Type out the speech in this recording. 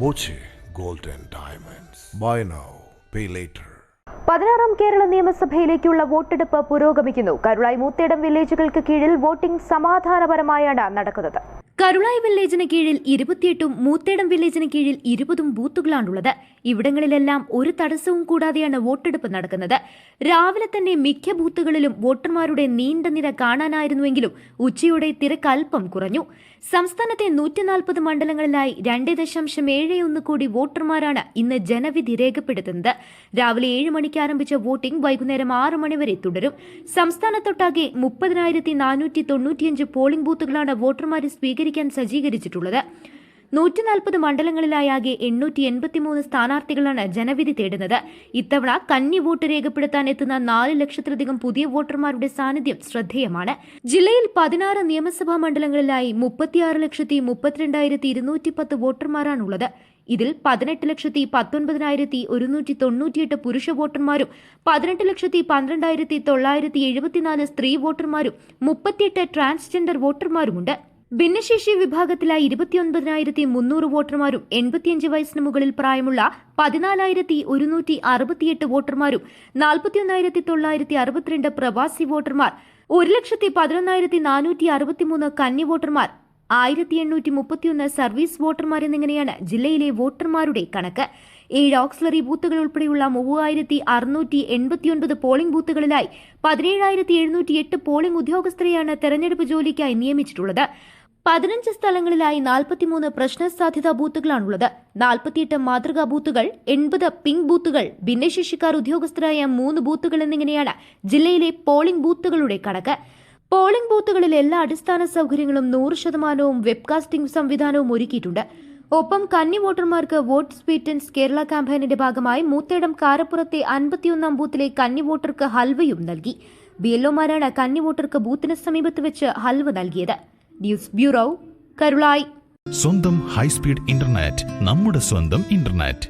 Boche Gold and Diamonds. Buy now, pay later. 16ാം Kerala നിയമസഭയിലേക്കുള്ള വോട്ടെടുപ്പ് പുരോഗമിക്കുന്നു. കരുളായി മൂത്തേടം വില്ലേജുകൾക്ക് കീഴിൽ വോട്ടിംഗ് സമാധാനപരമായാണ് നടക്കുന്നത്. കരുളായി വില്ലേജിന് കീഴിൽ 28ഉം മൂത്തേടം വില്ലേജിന് കീഴിൽ 20ഉം ബൂത്തുകളാണുള്ളത്. ഇവിടങ്ങളിലെല്ലാം ഒരു തടസ്സവും കൂടാതെയാണ് വോട്ടെടുപ്പ് നടക്കുന്നത്. രാവിലെ തന്നെ മിക്ക ബൂത്തുകളിലും വോട്ടർമാരുടെ നീണ്ട നിര കാണാനായിരുന്നുവെങ്കിലും ഉച്ചയോടെ തിരക്ക് അല്പം കുറഞ്ഞു. സംസ്ഥാനത്തെ 140 മണ്ഡലങ്ങളിലായി 2.71 കോടി വോട്ടർമാരാണ് ഇന്ന് ജനവിധി രേഖപ്പെടുത്തുന്നത്. രാവിലെ 7 മണിക്ക് ആരംഭിച്ച വോട്ടിംഗ് വൈകുന്നേരം 6 മണി വരെ തുടരും. സംസ്ഥാനത്തൊട്ടാകെ 30,495 പോളിംഗ് ബൂത്തുകളാണ് വോട്ടർമാരെ സ്വീകരിക്കാൻ സജ്ജീകരിച്ചിട്ടുള്ളത്. 140 മണ്ഡലങ്ങളിലായി ആകെ 883 സ്ഥാനാർത്ഥികളാണ് ജനവിധി തേടുന്നത്. ഇത്തവണ കന്നി വോട്ട് രേഖപ്പെടുത്താൻ എത്തുന്ന 4 ലക്ഷത്തിലധികം പുതിയ വോട്ടർമാരുടെ സാന്നിധ്യം ശ്രദ്ധേയമാണ്. ജില്ലയിൽ 16 നിയമസഭാ മണ്ഡലങ്ങളിലായി 36,32,210 വോട്ടർമാരാണുള്ളത്. ഇതിൽ 18,19,198 പുരുഷ വോട്ടർമാരും 18,12,974 സ്ത്രീ വോട്ടർമാരും 38 ട്രാൻസ്ജെൻഡർ വോട്ടർമാരുമുണ്ട്. ഭിന്നശേഷി വിഭാഗത്തിലായി 29,300 വോട്ടർമാരും 85 വയസ്സിന് മുകളിൽ പ്രായമുള്ള 14,168 വോട്ടർമാരും 41,962 പ്രവാസി വോട്ടർമാർ 1,11,463 കന്നി വോട്ടർമാർ 1,831 സർവീസ് വോട്ടർമാർ എന്നിങ്ങനെയാണ് ജില്ലയിലെ വോട്ടർമാരുടെ കണക്ക്. 7 ഓക്സിലറി ബൂത്തുകൾ ഉൾപ്പെടെയുള്ള 3,689 പോളിംഗ് ബൂത്തുകളിലായി 17,708 പോളിംഗ് ഉദ്യോഗസ്ഥരെയാണ് തെരഞ്ഞെടുപ്പ് ജോലിക്കായി നിയമിച്ചിട്ടുള്ളത്. 15 സ്ഥലങ്ങളിലായി 43 പ്രശ്ന സാധ്യതാ ബൂത്തുകളാണുള്ളത്. 48 മാതൃകാ ബൂത്തുകൾ, 80 പിങ്ക് ബൂത്തുകൾ, ഭിന്നശേഷിക്കാർ ഉദ്യോഗസ്ഥരായ 3 ബൂത്തുകൾ എന്നിങ്ങനെയാണ് ജില്ലയിലെ പോളിംഗ് ബൂത്തുകളുടെ കണക്ക്. പോളിംഗ് ബൂത്തുകളിൽ എല്ലാ അടിസ്ഥാന സൗകര്യങ്ങളും 100% വെബ്കാസ്റ്റിംഗ് സംവിധാനവും ഒരുക്കിയിട്ടുണ്ട്. ഒപ്പം കന്നി വോട്ടർമാർക്ക് വോട്ട് സ്വീറ്റൻസ് കേരള ക്യാമ്പയിനിന്റെ ഭാഗമായി മൂത്തേടം കാരപ്പുറത്തെ 51ാം ബൂത്തിലെ കന്നി വോട്ടർക്ക് ഹൽവയും നൽകി. ബിഎൽഒമാരാണ് കന്നി വോട്ടർക്ക് ബൂത്തിന് സമീപത്ത് വെച്ച് ഹൽവ നൽകിയത്. News bureau, Karulayi. സ്വന്തം ഹൈസ്പീഡ് ഇന്റർനെറ്റ്, നമ്മുടെ സ്വന്തം ഇന്റർനെറ്റ്.